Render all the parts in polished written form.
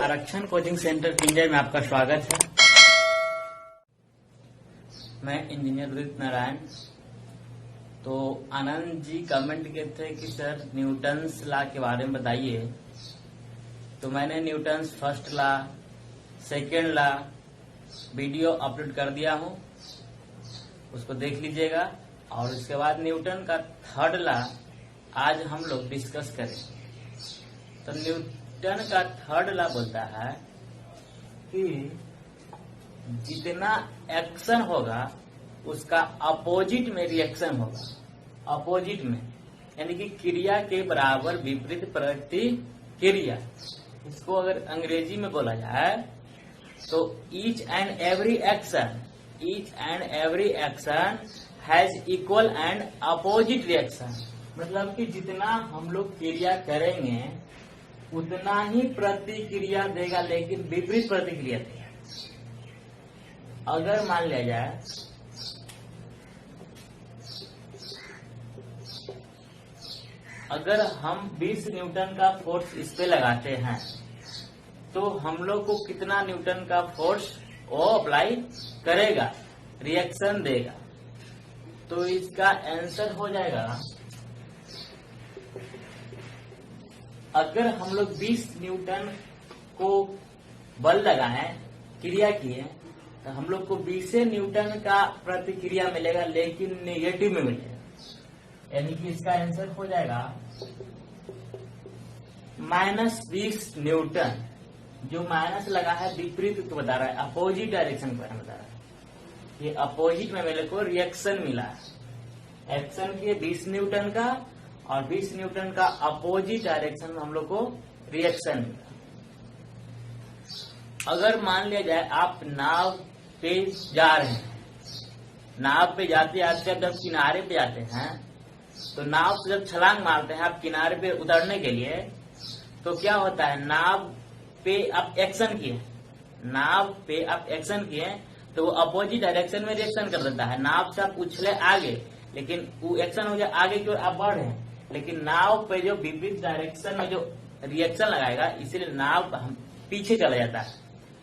आरक्षण coaching centre Keenjhar में आपका स्वागत है। मैं इंजीनियर उदित नारायण। तो आनंद जी कमेंट किए थे कि सर न्यूटन्स लॉ के बारे में बताइए। तो मैंने Newton's first law, second law video upload कर दिया हूं, उसको देख लीजिएगा। और उसके बाद न्यूटन का थर्ड लॉ आज हम लोग डिस्कस करें। तो न्यूटन का थर्ड लॉ बोलता है कि जितना एक्शन होगा उसका अपोजिट में रिएक्शन होगा। अपोजिट में यानी कि क्रिया के बराबर विपरीत प्रतिक्रिया। इसको अगर अंग्रेजी में बोला जाए तो each and every action has equal and opposite reaction. मतलब कि जितना हम लोग क्रिया करेंगे उतना ही प्रतिक्रिया देगा, लेकिन विपरीत प्रतिक्रिया देगा। अगर मान लिया जाए अगर हम 20 न्यूटन का फोर्स इस पे लगाते हैं तो हम लोग को कितना न्यूटन का फोर्स वो अप्लाई करेगा, रिएक्शन देगा। तो इसका आंसर हो जाएगा, अगर हम लोग 20 न्यूटन को बल लगाए, क्रिया किए, तो हम लोग को 20 न्यूटन का प्रतिक्रिया मिलेगा, लेकिन नेगेटिव में मिलेगा। यानी कि इसका आंसर हो जाएगा -20 न्यूटन। जो माइनस लगा है विपरीत को बता रहा है, अपोजिट डायरेक्शन के बारे में बता रहा है। ये अपोजिट में मेरे को रिएक्शन मिला है। एक्शन किए 20 न्यूटन का और 20 न्यूटन का अपोजिट डायरेक्शन में हम लोग को रिएक्शन मिला। अगर मान लिया जाए आप नाव पे जा रहे हैं, नाव पे जाते जाते जब किनारे पे जाते हैं तो नाव से जब छलांग मारते हैं आप किनारे पे उतरने के लिए, तो क्या होता है, नाव पे आप एक्शन किए तो वो अपोजिट डायरेक्शन में रिएक्शन कर देता है। नाव से आप उछले आगे, लेकिन वो एक्शन हो जाए आगे की ओर आप बढ़ रहे हैं, लेकिन नाव पे जो विपरीत डायरेक्शन में जो रिएक्शन लगाएगा, इसीलिए नाव पीछे चला जाता है।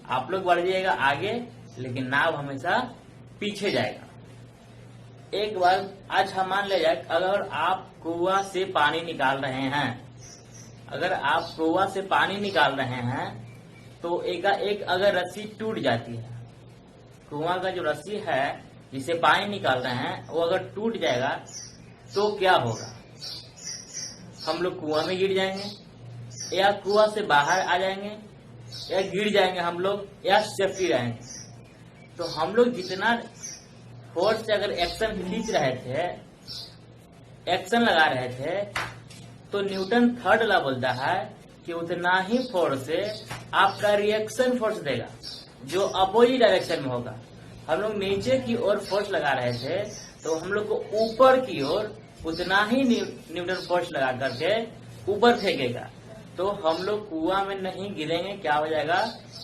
आप लोग बढ़ जाइएगा आगे, लेकिन नाव हमेशा पीछे जाएगा। एक बार आज हम मान ले जाए, अगर आप कुआं से पानी निकाल रहे हैं, तो एक अगर रस्सी टूट जाती है, कुआं का जो रस्सी है जिसे पानी निकाल रहे हैं वो अगर टूट जाएगा तो क्या होगा, हम लोग कुआं में गिर जाएंगे या कुआं से बाहर आ जाएंगे या गिर जाएंगे हम लोग या सेफ्टी रहेंगे। तो हम लोग जितना फोर्स से अगर एक्शन खींच रहे थे, एक्शन लगा रहे थे, तो न्यूटन थर्ड लॉ बोलता है कि उतना ही फोर्स से आपका रिएक्शन फोर्स देगा जो अपोजिट डायरेक्शन में होगा। हम लोग नीचे की ओर फोर्स लगा रहे थे तो हम लोग को ऊपर की ओर उतना ही न्यूटन फोर्स लगा करके ऊपर फेंकेगा। तो हम लोग कुआं में नहीं गिरेंगे। क्या हो जाएगा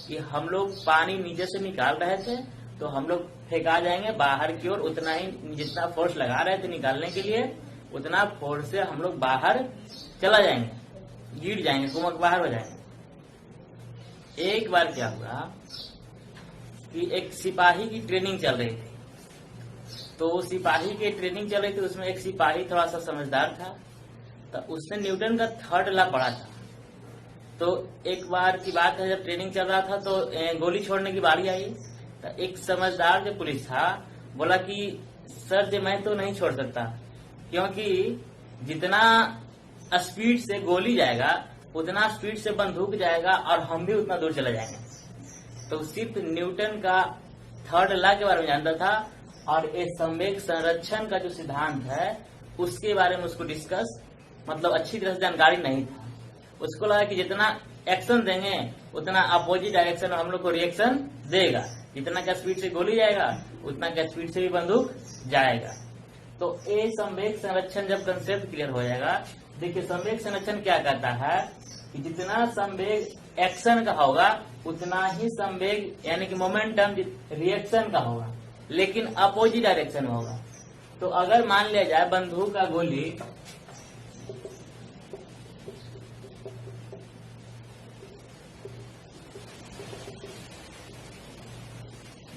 कि हम लोग पानी नीचे से निकाल रहे थे तो हम लोग फेंका जाएंगे बाहर की ओर। उतना ही जितना फोर्स लगा रहे थे निकालने के लिए, उतना फोर्स से हम लोग बाहर चला जाएंगे, गिर जाएंगे, कुआं के बाहर हो जाएंगे। एक बार क्या हुआ कि एक सिपाही की ट्रेनिंग चल रही थी। तो सिपाही की ट्रेनिंग चल रही थी, उसमें एक सिपाही थोड़ा सा समझदार था, तो उसने न्यूटन का थर्ड लॉ पढ़ा था। तो एक बार की बात है, जब ट्रेनिंग चल रहा था तो गोली छोड़ने की बारी आई। तो एक समझदार जो पुलिस था बोला कि सर जी मैं तो नहीं छोड़ सकता, क्योंकि जितना स्पीड से गोली जाएगा उतना स्पीड से बंदूक जाएगा और हम भी उतना दूर चले जाएंगे। तो सिर्फ न्यूटन का थर्ड लॉ के बारे में जानता था और ये संवेग संरक्षण का जो सिद्धांत है उसके बारे में उसको डिस्कस मतलब अच्छी तरह से जानकारी नहीं था। उसको लगा कि जितना एक्शन देंगे उतना अपोजिट डायरेक्शन में हम लोग को रिएक्शन देगा। जितना का स्पीड से गोली जाएगा उतना का स्पीड से भी बंदूक जाएगा। तो ये संवेग संरक्षण जब कंसेप्ट क्लियर हो जाएगा, देखिए संवेग संरक्षण क्या कहता है कि जितना संवेग एक्शन का होगा उतना ही संवेग यानी कि मोमेंटम रिएक्शन का होगा, लेकिन अपोजिट डायरेक्शन में होगा। तो अगर मान लिया जाए बंदूक का गोली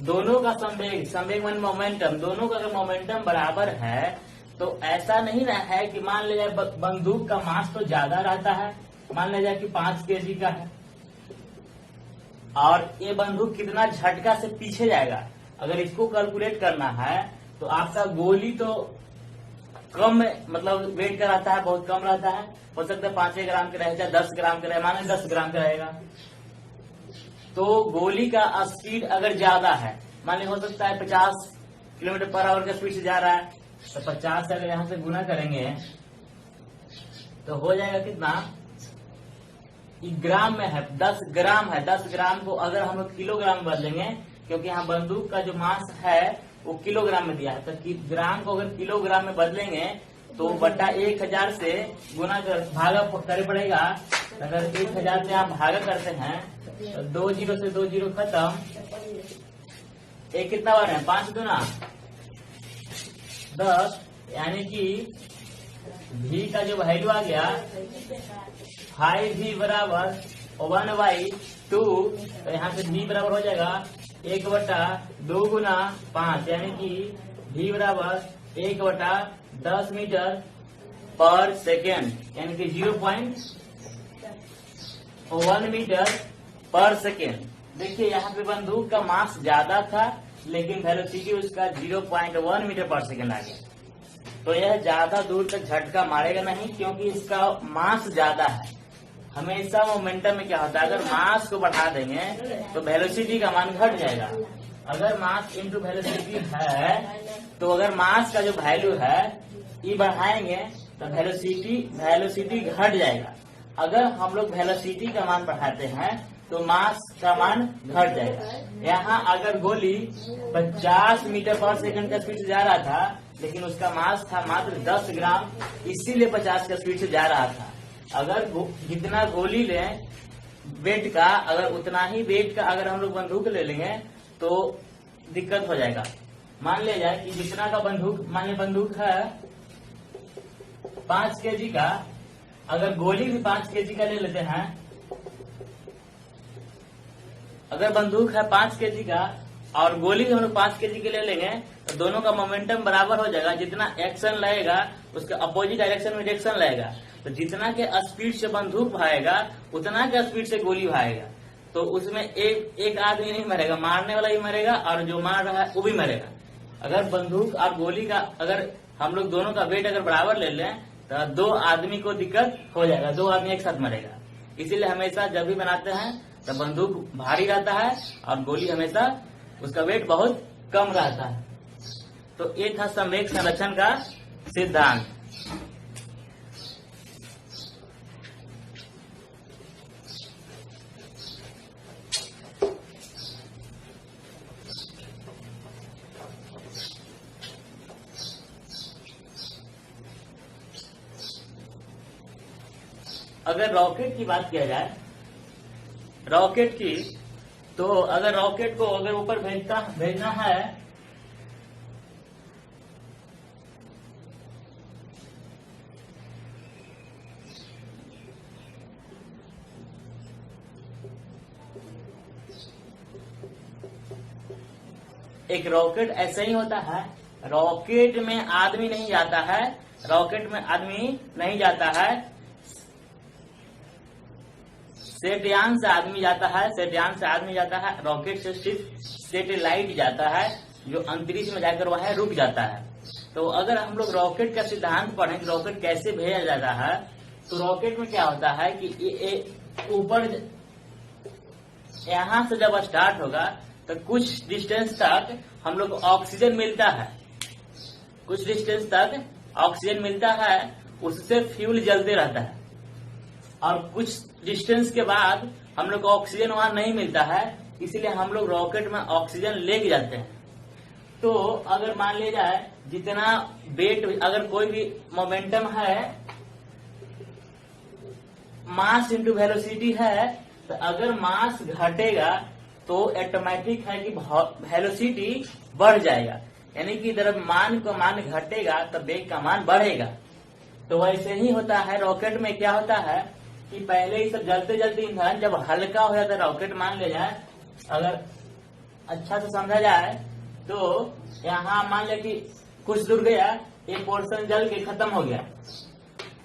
दोनों का संवेग मान मोमेंटम, दोनों का अगर मोमेंटम बराबर है तो ऐसा नहीं ना है कि मान लिया जाए बंदूक का मास तो ज्यादा रहता है, मान लिया जाए कि 5 केजी का है और ये बंदूक कितना झटका से पीछे जाएगा। अगर इसको कैलकुलेट करना है तो आपका गोली तो कम मतलब वेट का रहता है, बहुत कम रहता है, हो सकता है 5 ग्राम के रहे, चाहे 10 ग्राम के रहे, माने 10 ग्राम का रहेगा। तो गोली का स्पीड अगर ज्यादा है, मान ली हो सकता है 50 किलोमीटर पर आवर का स्पीड से जा रहा है, तो 50 से अगर यहाँ से गुना करेंगे तो हो जाएगा कितना, ग्राम में है 10 ग्राम है, 10 ग्राम को अगर हम लोग किलोग्राम बदलेंगे, क्योंकि यहाँ बंदूक का जो मास है वो किलोग्राम में दिया है, तो ग्राम को अगर किलोग्राम में बदलेंगे तो बटा 1000 से गुना कर भागा करे पड़ेगा। अगर 1000 से आप भागा करते हैं तो 2 जीरो से 2 जीरो खत्म, एक कितना बार है 5 दूना 10, यानी कि v का जो वैल्यू आ गया 5v बराबर 1/2, तो यहाँ से v बराबर हो जाएगा 1/2 गुना 5, यानी कि v बराबर 1/10 मीटर पर सेकेंड, यानी कि 0.1 मीटर पर सेकेंड। देखिए यहाँ पे बंदूक का मास ज्यादा था लेकिन वेलोसिटी उसका 0.1 मीटर पर सेकेंड आ गया, तो यह ज्यादा दूर तक झटका मारेगा नहीं क्योंकि इसका मास ज्यादा है। हमेशा मोमेंटम में क्या होता है, अगर मास को बढ़ा देंगे तो वेलोसिटी का मान घट जाएगा। अगर मास इंटू वेलोसिटी है तो अगर मास का जो वैल्यू है ये बढ़ाएंगे तो वेलोसिटी घट जाएगा। अगर हम लोग वेलोसिटी का मान बढ़ाते हैं तो मास का मान घट जाएगा। यहाँ अगर गोली 50 मीटर पर सेकंड का स्पीड से जा रहा था लेकिन उसका मास था मात्र 10 ग्राम, इसीलिए 50 का स्पीड से जा रहा था। अगर जितना गोली लें वेट का, अगर उतना ही वेट का अगर हम लोग बंदूक ले लेंगे तो दिक्कत हो जाएगा। मान लिया जाए कि जितना का बंदूक, मान लिया बंदूक है 5 केजी का, अगर गोली भी 5 केजी का ले लेते हैं, अगर बंदूक है 5 केजी का और गोली भी हम लोग 5 केजी के ले लेंगे तो दोनों का मोमेंटम बराबर हो जाएगा। जितना एक्शन लगेगा उसके अपोजिट डायरेक्शन में रिएक्शन लगेगा, तो जितना के स्पीड से बंदूक भागेगा उतना के स्पीड से गोली भागेगा। तो उसमें एक आदमी नहीं मरेगा, मारने वाला ही मरेगा और जो मार रहा है वो भी मरेगा। अगर बंदूक और गोली का अगर हम लोग दोनों का वेट अगर बराबर ले लें तो 2 आदमी को दिक्कत हो जाएगा, 2 आदमी एक साथ मरेगा। इसीलिए हमेशा जब भी बनाते हैं तो बंदूक भारी रहता है और गोली हमेशा उसका वेट बहुत कम रहता है। तो ये था संवेग संरक्षण का सिद्धांत। अगर रॉकेट की बात किया जाए, रॉकेट की, तो अगर रॉकेट को अगर ऊपर भेजना है एक रॉकेट ऐसा ही होता है। रॉकेट में आदमी नहीं जाता है, रॉकेट में आदमी नहीं जाता है, सेटयान से आदमी जाता है, सेटयान से आदमी जाता है। रॉकेट से सिर्फ सैटेलाइट जाता है जो अंतरिक्ष में जाकर वह रुक जाता है। तो अगर हम लोग रॉकेट का सिद्धांत पढ़ें कि रॉकेट कैसे भेजा जाता है, तो रॉकेट में क्या होता है कि ये ऊपर यहां से जब स्टार्ट होगा तो कुछ डिस्टेंस तक हम लोग को ऑक्सीजन मिलता है, कुछ डिस्टेंस तक ऑक्सीजन मिलता है, उससे फ्यूल जलते रहता है और कुछ डिस्टेंस के बाद हम लोग को ऑक्सीजन वहां नहीं मिलता है, इसलिए हम लोग रॉकेट में ऑक्सीजन लेके जाते हैं। तो अगर मान लिया जाए जितना वेट, अगर कोई भी मोमेंटम है, मास इंटू वेलोसिटी है, तो अगर मास घटेगा तो ऑटोमेटिक है कि वेलोसिटी बढ़ जाएगा, यानी कि इधर मान घटेगा तो वेग का मान बढ़ेगा। तो वैसे ही होता है रॉकेट में। क्या होता है कि पहले ही सब जलते जलते ईंधन जब हल्का हो जाता है रॉकेट, मान ले जाए अगर अच्छा से समझा जाए तो यहाँ मान लिया कि कुछ दूर गया, एक पोर्शन जल के खत्म हो गया,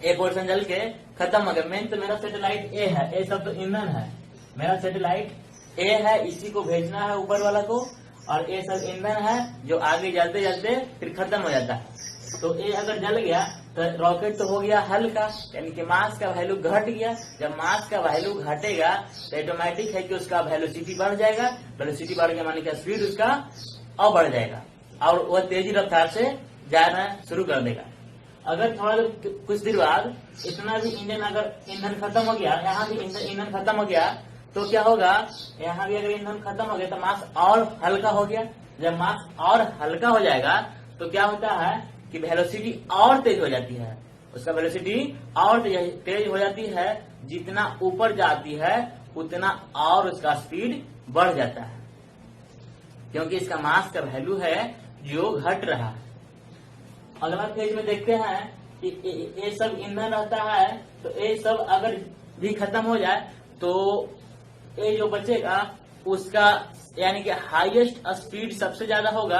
एक पोर्शन जल के खत्म हो गया। मेन तो मेरा सैटेलाइट ए है, ए सब तो ईंधन है, मेरा सैटेलाइट ए है, इसी को भेजना है ऊपर वाला को, और ए सब ईंधन है जो आगे जलते जलते फिर खत्म हो जाता है। तो ए अगर जल गया तो रॉकेट तो हो गया हल्का, यानी कि मास का वैल्यू घट गया। जब मास का वैल्यू घटेगा तो ऑटोमेटिक है कि उसका वेलोसिटी बढ़ जाएगा, वेलोसिटी बढ़ गया माने कि स्पीड उसका और बढ़ जाएगा और वह तेजी रफ्तार से जाना शुरू कर देगा। अगर थोड़ा देर कुछ देर बाद इतना भी इंजन अगर ईंधन खत्म हो गया, यहाँ भी ईंधन खत्म हो गया, तो क्या होगा, यहाँ भी अगर ईंधन खत्म हो गया तो मास और हल्का हो गया। जब मास और हल्का हो जाएगा तो क्या होता है कि वेलोसिटी और तेज हो जाती है, उसका वेलोसिटी और तेज हो जाती है। जितना ऊपर जाती है उतना और उसका स्पीड बढ़ जाता है, क्योंकि इसका मास का वैल्यू है जो घट रहा है। अगला फेज में देखते हैं कि ये सब ईंधन रहता है, तो ये सब अगर भी खत्म हो जाए तो ये जो बचेगा उसका यानी कि हाईएस्ट स्पीड सबसे ज्यादा होगा।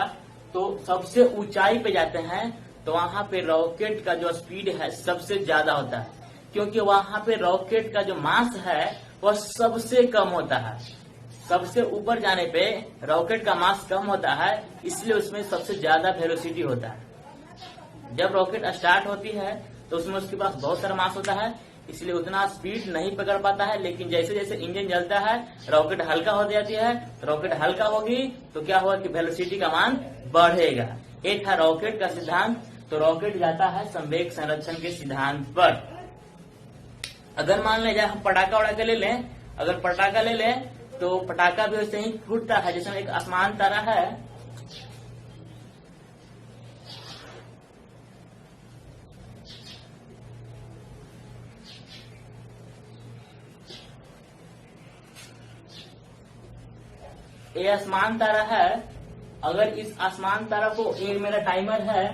तो सबसे ऊंचाई पे जाते हैं तो वहां पे रॉकेट का जो स्पीड है सबसे ज्यादा होता है, क्योंकि वहां पे रॉकेट का जो मास है वह सबसे कम होता है। सबसे ऊपर जाने पे रॉकेट का मास कम होता है, इसलिए उसमें सबसे ज्यादा वेलोसिटी होता है। जब रॉकेट स्टार्ट होती है तो उसमें उसके पास बहुत सारा मास होता है, इसलिए उतना स्पीड नहीं पकड़ पाता है। लेकिन जैसे जैसे इंजन जलता है रॉकेट हल्का हो जाती है, रॉकेट हल्का होगी तो क्या होगा कि वेलोसिटी का मान बढ़ेगा। एक था रॉकेट का सिद्धांत, तो रॉकेट जाता है संवेग संरक्षण के सिद्धांत पर। अगर मान ले जाए हम पटाखा उड़ाके ले लें, अगर पटाखा ले लें तो पटाखा भी वैसे ही फूटता है। जैसे एक आसमान तारा है, ये आसमान तारा है। अगर इस आसमान तारा को, ये मेरा टाइमर है,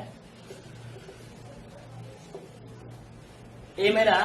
ये मेरा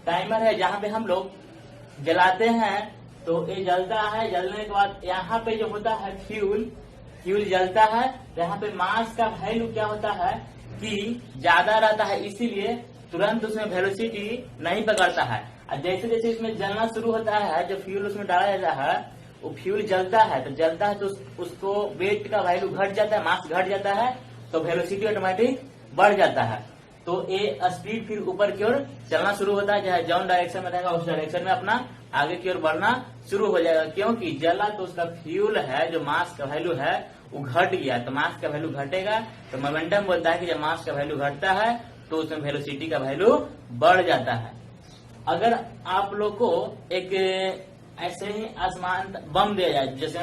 टाइमर है जहां पे हम लोग जलाते हैं तो ये जलता है। जलने के बाद यहाँ पे जो होता है फ्यूल जलता है, तो यहाँ पे मास का वैल्यू क्या होता है कि ज्यादा रहता है, इसीलिए तुरंत उसमें वेलोसिटी नहीं पकड़ता है। और जैसे जैसे इसमें जलना शुरू होता है, जो फ्यूल उसमें डाला जाता है वो फ्यूल जलता है तो उसको वेट का वैल्यू घट जाता है, मास घट जाता है, तो वेलोसिटी ऑटोमेटिक बढ़ जाता है। तो ये स्पीड फिर ऊपर की ओर चलना शुरू होता है, चाहे जौन डायरेक्शन में रहेगा उस डायरेक्शन में अपना आगे की ओर बढ़ना शुरू हो जाएगा। क्योंकि जला तो उसका फ्यूल है, जो मास का वैल्यू है वो घट गया, तो मास का वैल्यू घटेगा। तो मोमेंटम बोलता है कि जब मास का वैल्यू घटता है तो उसमें वेलोसिटी का वैल्यू बढ़ जाता है। अगर आप लोग को एक ऐसे ही आसमान बम दिया जाए, जैसे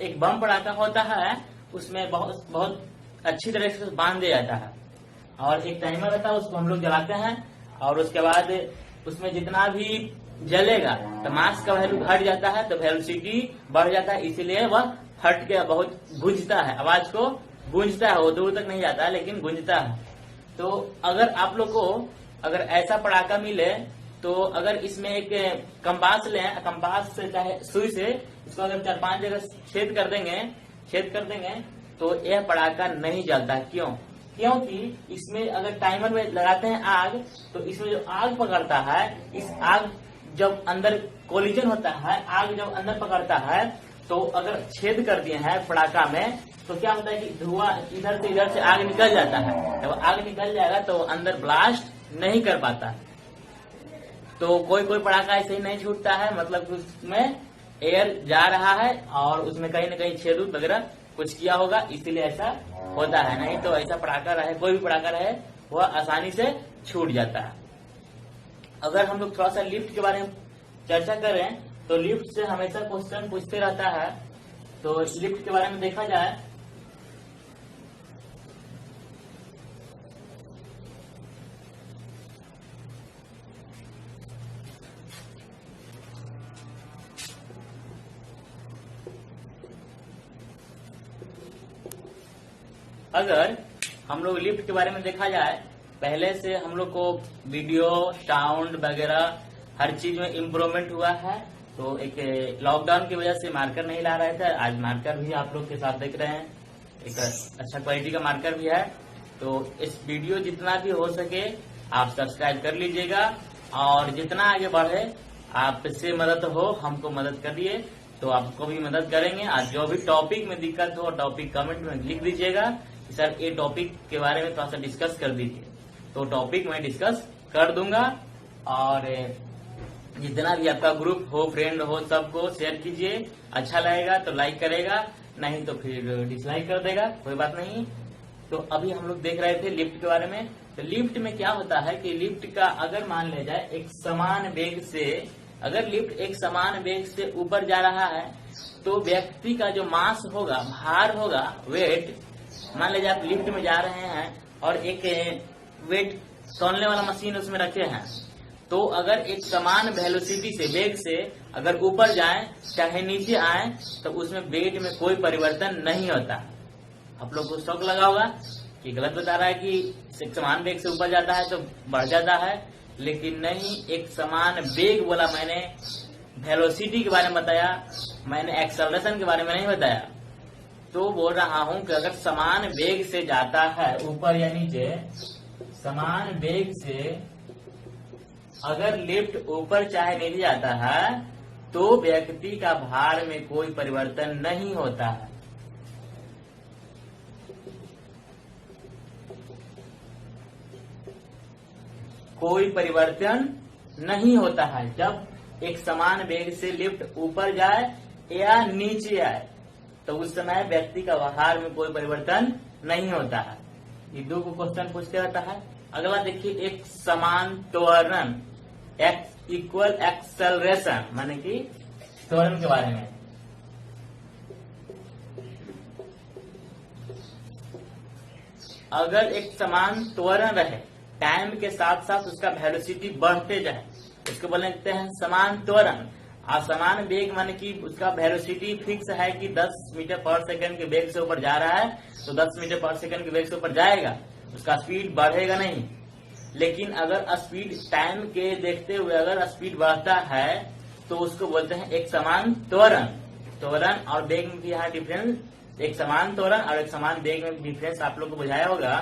एक बम पड़ाका होता है, उसमें बहुत अच्छी तरह से बांध दिया जाता है और एक टाइमर रहता है, उसको हम लोग जलाते हैं और उसके बाद उसमें जितना भी जलेगा तो मास का वैल्यू घट जाता है, तो वेलोसिटी बढ़ जाता है। इसीलिए वह फट के बहुत गूंजता है, आवाज को गूंजता है, वो दूर तक नहीं जाता है लेकिन गूंजता है। तो अगर आप लोग को अगर ऐसा पटाखा मिले तो अगर इसमें एक कंपास लें, कंपास से चाहे सुई से इसको अगर 4-5 जगह छेद कर देंगे तो यह पटाखा नहीं जलता। क्यों? क्योंकि इसमें अगर टाइमर में लगाते हैं आग, तो इसमें जो आग पकड़ता है, इस आग जब अंदर कोलिजन होता है, आग जब अंदर पकड़ता है तो अगर छेद कर दिए हैं पटाखा में तो क्या होता है कि धुआं इधर से आग निकल जाता है। जब आग निकल जाएगा तो अंदर ब्लास्ट नहीं कर पाता। तो कोई पटाखा ऐसे ही नहीं छूटता है, मतलब उसमें एयर जा रहा है और उसमें कहीं न कहीं छेद वगैरह कुछ किया होगा, इसीलिए ऐसा होता है। नहीं तो ऐसा पटाखा रहे, कोई भी पटाखा रहे, वह आसानी से छूट जाता है। अगर हम लोग थोड़ा सा लिफ्ट के बारे में चर्चा करें तो लिफ्ट से हमेशा क्वेश्चन पूछते रहता है। तो लिफ्ट के बारे में देखा जाए अगर हम लोग लिफ्ट के बारे में देखा जाए, पहले से हम लोग को वीडियो, साउंड वगैरह हर चीज में इम्प्रूवमेंट हुआ है। तो एक लॉकडाउन की वजह से मार्कर नहीं ला रहे थे, आज मार्कर भी आप लोग के साथ देख रहे हैं, एक अच्छा क्वालिटी का मार्कर भी है। तो इस वीडियो जितना भी हो सके आप सब्सक्राइब कर लीजिएगा, और जितना आगे बढ़े आपसे मदद हो हमको मदद करिए तो आपको भी मदद करेंगे। आज जो भी टॉपिक में दिक्कत हो टॉपिक कमेंट में लिख दीजिएगा कि सर ये टॉपिक के बारे में थोड़ा सा डिस्कस कर दीजिए, तो टॉपिक मैं डिस्कस कर दूंगा। और जितना भी आपका ग्रुप हो, फ्रेंड हो, सबको शेयर कीजिए। अच्छा लगेगा तो लाइक करेगा, नहीं तो फिर डिसलाइक कर देगा, कोई बात नहीं। तो अभी हम लोग देख रहे थे लिफ्ट के बारे में। तो लिफ्ट में क्या होता है कि लिफ्ट का अगर मान लिया जाए एक समान वेग से, अगर लिफ्ट एक समान वेग से ऊपर जा रहा है तो व्यक्ति का जो मास होगा, भार होगा, वेट, मान लीजिए आप लिफ्ट में जा रहे हैं और एक वेट तौलने वाला मशीन उसमें रखे हैं, तो अगर एक समान वेलोसिटी से, वेग से अगर ऊपर जाएं चाहे नीचे आए तो उसमें वेट में कोई परिवर्तन नहीं होता। आप लोग को शौक लगा होगा कि गलत बता रहा है कि एक समान वेग से ऊपर जाता है तो बढ़ जाता है, लेकिन नहीं, एक समान वेग बोला मैंने, वेलोसिटी के बारे में बताया मैंने, एक्सेलरेशन के बारे में नहीं बताया। तो बोल रहा हूं कि अगर समान वेग से जाता है ऊपर या नीचे, समान वेग से अगर लिफ्ट ऊपर चाहे नीचे जाता है तो व्यक्ति का भार में कोई परिवर्तन नहीं होता है। कोई परिवर्तन नहीं होता है जब एक समान वेग से लिफ्ट ऊपर जाए या नीचे आए, तो उस समय व्यक्ति का भार में कोई परिवर्तन नहीं होता है। ये दो को क्वेश्चन पूछते रहता है। अगला देखिए, एक समान त्वरण, एक्स इक्वल एक्सेलरेशन, माने कि त्वरण के बारे में। अगर एक समान त्वरण रहे, टाइम के साथ साथ उसका वेलोसिटी बढ़ते जाए, इसको बोलते हैं समान त्वरण। और समान वेग माने कि उसका वेलोसिटी फिक्स है कि 10 मीटर पर सेकंड के वेग से ऊपर जा रहा है तो 10 मीटर पर सेकंड के वेग से ऊपर जाएगा, उसका स्पीड बढ़ेगा नहीं। लेकिन अगर स्पीड टाइम के देखते हुए अगर स्पीड बढ़ता है तो उसको बोलते हैं एक समान त्वरण। त्वरण और वेग में भी यहाँ डिफरेंस, एक समान त्वरण और एक समान वेग में डिफरेंस आप लोग को बुझाया होगा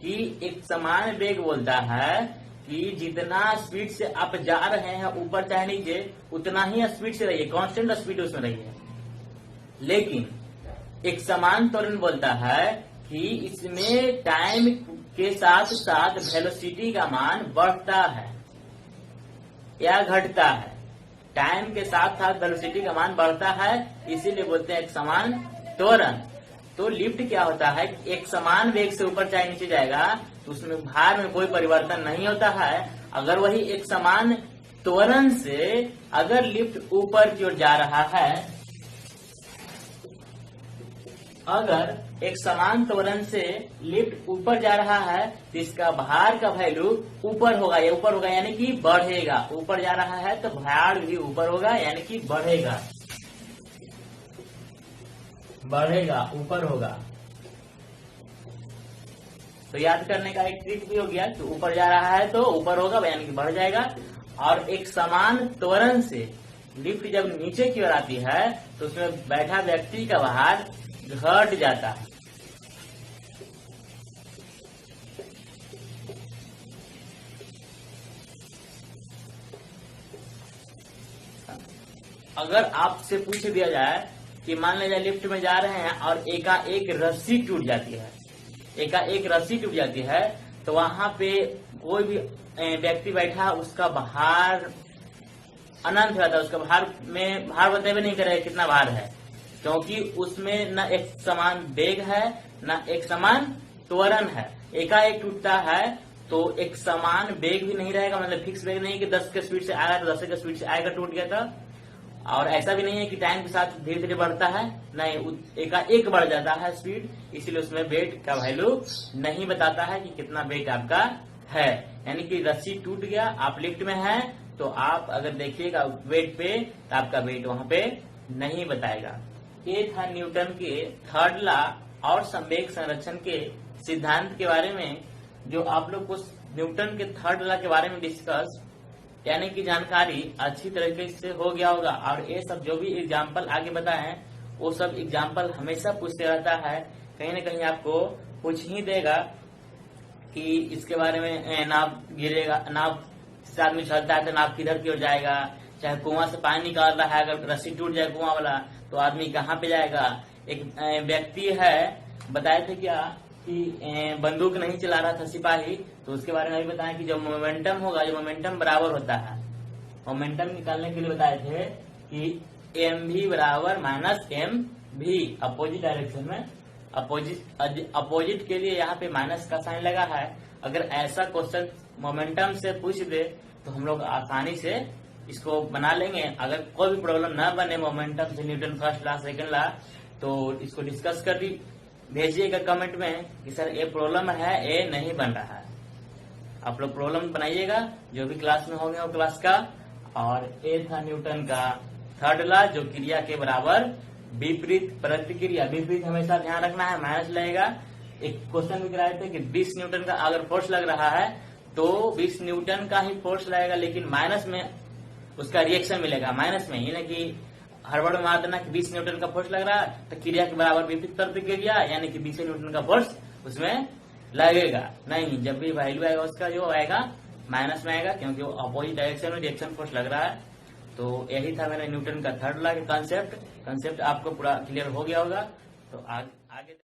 कि एक समान वेग बोलता है कि जितना स्पीड से आप जा रहे हैं ऊपर चाहे नीचे उतना ही स्पीड से रहिए, कांस्टेंट स्पीड उसमें रहिए। लेकिन एक समान त्वरण बोलता है कि इसमें टाइम के साथ साथ वेलोसिटी का मान बढ़ता है या घटता है। टाइम के साथ साथ वेलोसिटी का मान बढ़ता है, इसीलिए बोलते हैं एक समान त्वरण। तो लिफ्ट क्या होता है, एक समान वेग से ऊपर चाहे नीचे जाएगा तो उसमें भार में कोई परिवर्तन नहीं होता है। अगर वही एक समान त्वरण से अगर लिफ्ट ऊपर की ओर जा रहा है, अगर एक समान त्वरण से लिफ्ट ऊपर जा रहा है तो इसका भार का वैल्यू ऊपर होगा, या ऊपर होगा यानी कि बढ़ेगा। ऊपर जा रहा है तो भार भी ऊपर होगा यानी कि बढ़ेगा, बढ़ेगा, ऊपर होगा। तो याद करने का एक ट्रिक भी हो गया कि ऊपर जा रहा है तो ऊपर होगा यानी कि बढ़ जाएगा। और एक समान त्वरण से लिफ्ट जब नीचे की ओर आती है तो उसमें बैठा व्यक्ति का भार घट जाता है। अगर आपसे पूछ दिया जाए कि मान लीजिए लिफ्ट में जा रहे हैं और एकाएक रस्सी टूट जाती है, एकाएक रस्सी टूट जाती है, तो वहां पे कोई भी व्यक्ति बैठा उसका भार अनंत रहता है, उसका भार में भार बताए नहीं करेगा कितना भार है, क्योंकि उसमें न एक समान वेग है न एक समान त्वरण है। एकाएक टूटता है तो एक समान वेग भी नहीं रहेगा, मतलब फिक्स वेग नहीं कि 10 के स्पीड से आएगा तो 10 के स्पीड से आएगा, टूट गया था। और ऐसा भी नहीं है कि टाइम के साथ धीरे धीरे बढ़ता है, नहीं, एकाएक बढ़ जाता है स्पीड, इसलिए उसमें वेट का वैल्यू नहीं बताता है कि कितना वेट आपका है। यानी कि रस्सी टूट गया, आप लिफ्ट में हैं तो आप अगर देखिएगा वेट पे तो आपका वेट वहां पे नहीं बताएगा। ये था न्यूटन के थर्ड लॉ और संवेग संरक्षण के सिद्धांत के बारे में, जो आप लोग को न्यूटन के थर्ड लॉ के बारे में डिस्कस यानी कि जानकारी अच्छी तरीके से हो गया होगा। और ये सब जो भी एग्जाम्पल आगे बताए हैं वो सब एग्जाम्पल हमेशा पूछते रहता है, कहीं ना कहीं आपको पूछ ही देगा कि इसके बारे में नाव गिरेगा, नाव से आदमी चलता है तो नाव किधर की ओर जाएगा, चाहे कुआं से पानी निकाल रहा है अगर रस्सी टूट जाए कुआं वाला तो आदमी कहाँ पे जाएगा। एक व्यक्ति है बताए थे क्या कि बंदूक नहीं चला रहा था सिपाही, तो उसके बारे में भी बताया कि जो मोमेंटम होगा, जो मोमेंटम बराबर होता है, मोमेंटम निकालने के लिए बताए थे कि एम भी बराबर माइनस एम भी, अपोजिट डायरेक्शन में अपोजिट के लिए यहाँ पे माइनस का साइन लगा है। अगर ऐसा क्वेश्चन मोमेंटम से पूछ दे तो हम लोग आसानी से इसको बना लेंगे। अगर कोई भी प्रॉब्लम ना बने मोमेंटम से, Newton first law second law, तो इसको डिस्कस कर भेजिएगा कमेंट में कि सर ये प्रॉब्लम है, ये नहीं बन रहा है। आप लोग प्रॉब्लम बनाइएगा जो भी क्लास में होंगे वो क्लास का। और ये था न्यूटन का थर्ड लॉ, जो क्रिया के बराबर विपरीत प्रतिक्रिया। विपरीत हमेशा ध्यान रखना है, माइनस लगेगा। एक क्वेश्चन भी कराए थे कि 20 न्यूटन का अगर फोर्स लग रहा है तो 20 न्यूटन का ही फोर्स लगेगा, लेकिन माइनस में उसका रिएक्शन मिलेगा। माइनस में यानी कि हड़बड़ में मार देना कि 20 न्यूटन का फोर्स लग रहा है तो क्रिया के बराबर विपरीत प्रतिक्रिया, यानी कि 20 न्यूटन का फोर्स उसमें लगेगा नहीं। जब भी वैल्यू आएगा उसका जो आएगा माइनस में आएगा, क्योंकि वो अपोजिट डायरेक्शन में रिएक्शन फोर्स लग रहा है। तो यही था मेरे न्यूटन का थर्ड लॉ का कंसेप्ट आपको पूरा क्लियर हो गया होगा। तो आगे